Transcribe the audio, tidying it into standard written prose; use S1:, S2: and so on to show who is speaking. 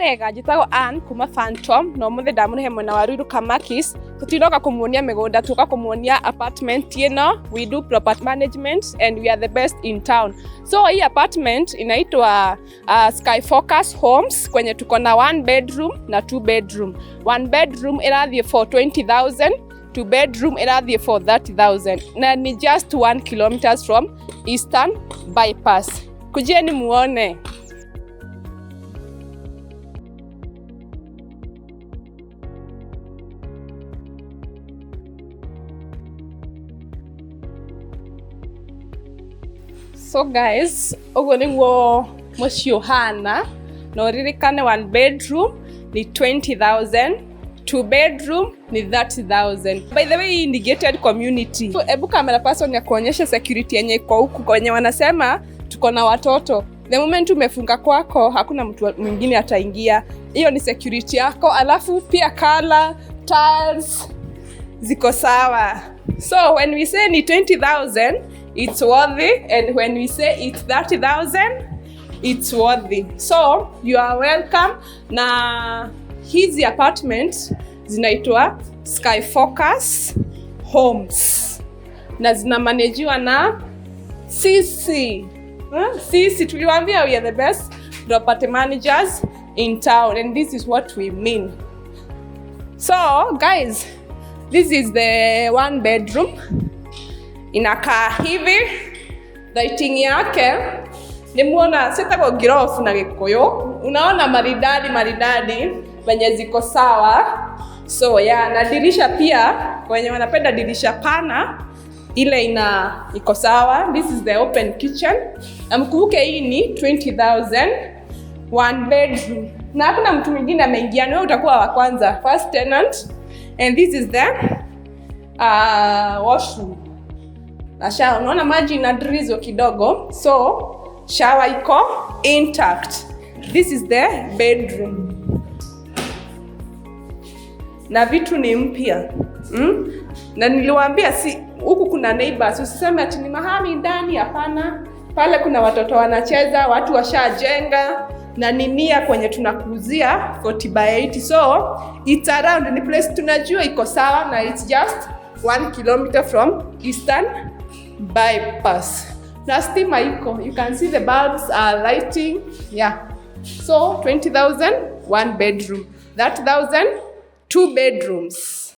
S1: Wega njitagwo Ann kuma Fantom no muthe ndamune hemwe na Waruru Kamakis tutinoka kumuonia migunda tuka kumuonia apartment ino. We do property management and we are the best in town. So hii apartment inaitwa Sky Focus Homes kwenye tuko na 1 bedroom na 2 bedroom. 1 bedroom irathie for 20,000, 2 bedroom irathie for 30,000 na ni just 1 kilometers from Eastern Bypass. Kujeni muone. So guys, ugo niguo mucio hana no ririkane 1 bedroom ni 20,000, 2 bedroom ni 30,000. By the way, ni gated community. So ebu camera person ya kuonyesha security yenye iko huku kwenye wanasema tuko na watoto. The moment umefunga kwako hakuna mtu mwingine ataingia. Hiyo ni security yako. Alafu pia color, tiles ziko sawa. So when we say ni 20,000 it's worthy, and when we say it's 30,000 it's worthy. So you are welcome. Na hizi apartment zinaitwa Sky Focus Homes na zinamanajiwa na CC. CC tuliwaambia we are the best property managers in town, and this is what we mean. So guys, this is the 1 bedroom. Inakaa hivi. Lighting yake nimuona sitako girofu na gikuyu. Unaona maridadi venye ziko sawa. So yeah, na dirisha pia wenye wanapenda dirisha pana ile iko sawa. This is the open kitchen. Mkumbuke hii ni 20,000, 1 bedroom. Na hakuna mtu mwingine ameingia, wewe utakuwa wa kwanza, first tenant. And this is the washroom. Na shower, unaona maji ina drizzle kidogo, so shower iko intact. This is the bedroom. Na vitu ni mpya. Na niliwaambia si huku kuna neighbors, usiseme ati ni mahali ndani, hapana. Pale kuna watoto wanacheza, watu washajenga na ninia kwenye tunakuzia 40 by 80. So it's around, ni place tunajua iko sawa, na it's just 1 kilometer from Eastern Bypass. Na stima iko, you can see the bulbs are lighting. Yeah. So 20,000 1 bedroom, 30,000 2 bedrooms.